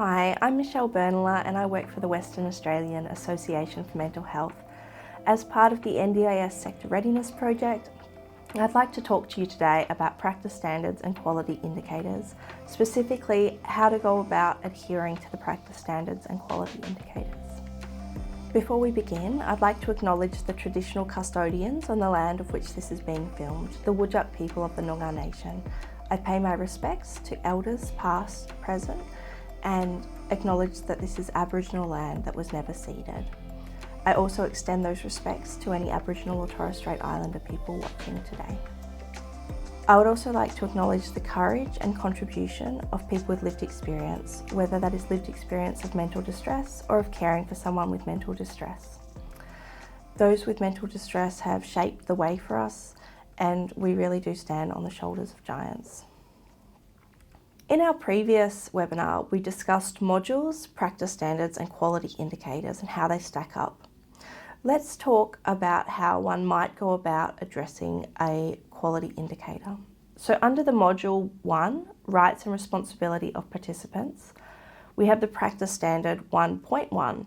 Hi, I'm Michelle Bernler and I work for the Western Australian Association for Mental Health. As part of the NDIS Sector Readiness project, I'd like to talk to you today about practice standards and quality indicators, specifically how to go about adhering to the practice standards and quality indicators. Before we begin, I'd like to acknowledge the traditional custodians on the land of which this is being filmed, the Whadjuk people of the Noongar Nation. I pay my respects to elders past, present, and acknowledge that this is Aboriginal land that was never ceded. I also extend those respects to any Aboriginal or Torres Strait Islander people watching today. I would also like to acknowledge the courage and contribution of people with lived experience, whether that is lived experience of mental distress or of caring for someone with mental distress. Those with mental distress have shaped the way for us, and we really do stand on the shoulders of giants. In our previous webinar, we discussed modules, practice standards, and quality indicators and how they stack up. Let's talk about how one might go about addressing a quality indicator. So under the module 1, Rights and Responsibility of Participants, we have the practice standard 1.1.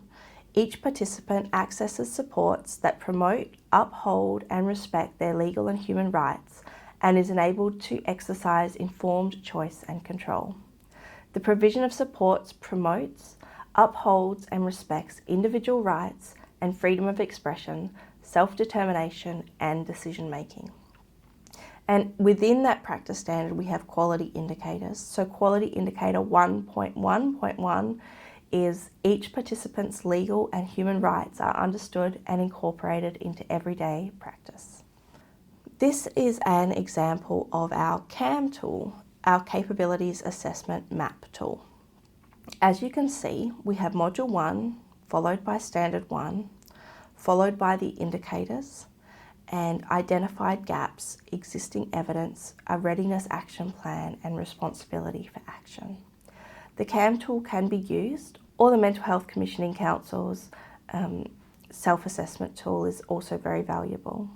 Each participant accesses supports that promote, uphold, and respect their legal and human rights and is enabled to exercise informed choice and control. The provision of supports promotes, upholds, and respects individual rights and freedom of expression, self-determination, and decision-making. And within that practice standard, we have quality indicators. So quality indicator 1.1.1 is each participant's legal and human rights are understood and incorporated into everyday practice. This is an example of our CAM tool, our Capabilities Assessment Map tool. As you can see, we have Module 1, followed by Standard 1, followed by the indicators, and identified gaps, existing evidence, a readiness action plan, and responsibility for action. The CAM tool can be used, or the Mental Health Commissioning Council's self-assessment tool is also very valuable.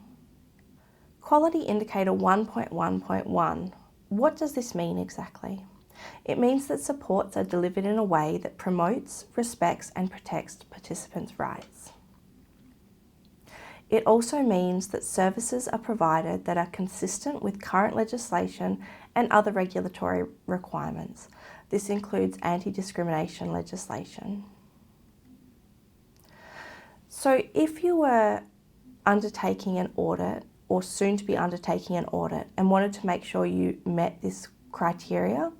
Quality indicator 1.1.1. What does this mean exactly? It means that supports are delivered in a way that promotes, respects, and protects participants' rights. It also means that services are provided that are consistent with current legislation and other regulatory requirements. This includes anti-discrimination legislation. So if you were undertaking an audit or soon to be undertaking an audit and wanted to make sure you met this criteria,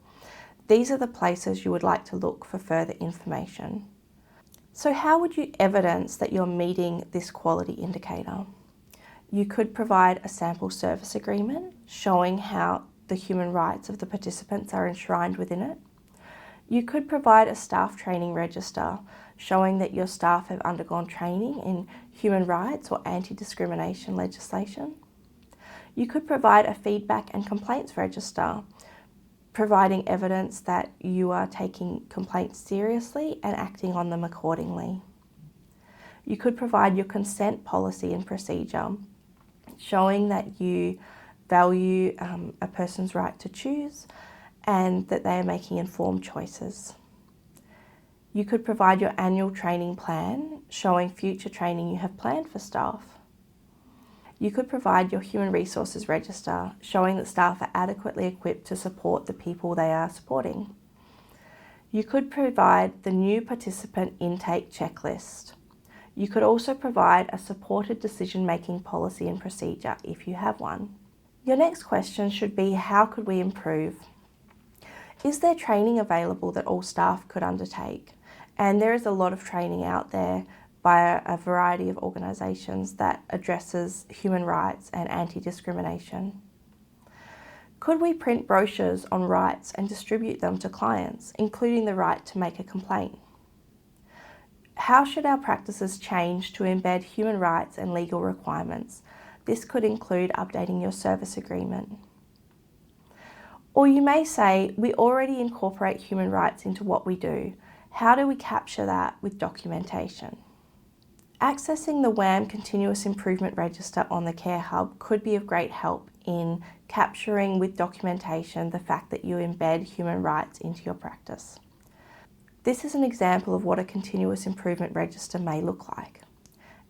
these are the places you would like to look for further information. So how would you evidence that you're meeting this quality indicator? You could provide a sample service agreement showing how the human rights of the participants are enshrined within it. You could provide a staff training register showing that your staff have undergone training in human rights or anti-discrimination legislation. You could provide a feedback and complaints register, providing evidence that you are taking complaints seriously and acting on them accordingly. You could provide your consent policy and procedure, showing that you value a person's right to choose and that they are making informed choices. You could provide your annual training plan, showing future training you have planned for staff. You could provide your human resources register, showing that staff are adequately equipped to support the people they are supporting. You could provide the new participant intake checklist. You could also provide a supported decision-making policy and procedure if you have one. Your next question should be, how could we improve? Is there training available that all staff could undertake? And there is a lot of training out there by a variety of organisations that addresses human rights and anti-discrimination. Could we print brochures on rights and distribute them to clients, including the right to make a complaint? How should our practices change to embed human rights and legal requirements? This could include updating your service agreement. Or you may say, we already incorporate human rights into what we do. How do we capture that with documentation? Accessing the WAAMH Continuous Improvement Register on the Care Hub could be of great help in capturing with documentation the fact that you embed human rights into your practice. This is an example of what a continuous improvement register may look like.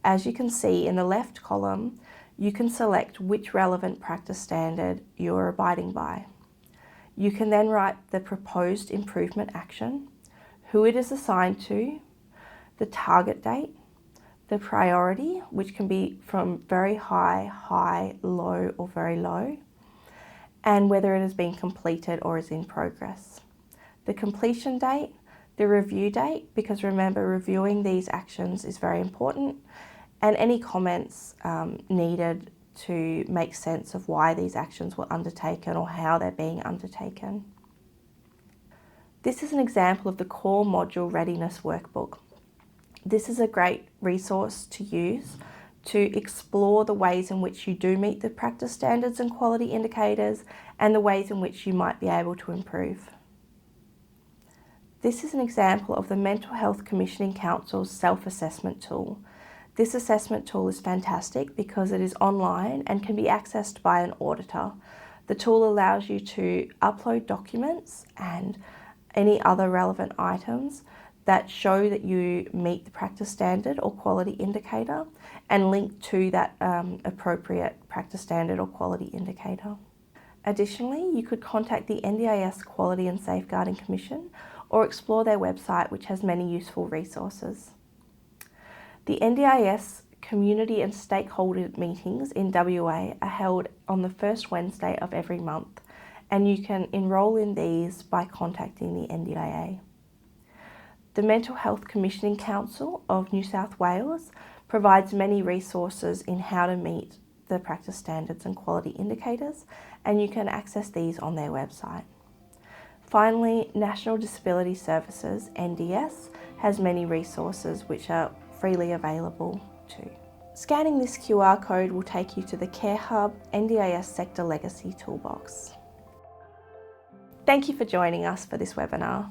As you can see in the left column, you can select which relevant practice standard you are abiding by. You can then write the proposed improvement action, who it is assigned to, the target date, the priority, which can be from very high, high, low, or very low, and whether it has been completed or is in progress. The completion date, the review date, because remember, reviewing these actions is very important, and any comments needed to make sense of why these actions were undertaken or how they're being undertaken. This is an example of the core module readiness workbook. This is a great resource to use to explore the ways in which you do meet the practice standards and quality indicators and the ways in which you might be able to improve. This is an example of the Mental Health Commissioning Council's self-assessment tool. This assessment tool is fantastic because it is online and can be accessed by an auditor. The tool allows you to upload documents and any other relevant items that show that you meet the practice standard or quality indicator and link to that appropriate practice standard or quality indicator. Additionally, you could contact the NDIS Quality and Safeguarding Commission or explore their website, which has many useful resources. The NDIS community and stakeholder meetings in WA are held on the first Wednesday of every month, and you can enrol in these by contacting the NDIA. The Mental Health Commissioning Council of New South Wales provides many resources in how to meet the practice standards and quality indicators, and you can access these on their website. Finally, National Disability Services, NDIS, has many resources which are freely available too. Scanning this QR code will take you to the Care Hub NDIS Sector Legacy Toolbox. Thank you for joining us for this webinar.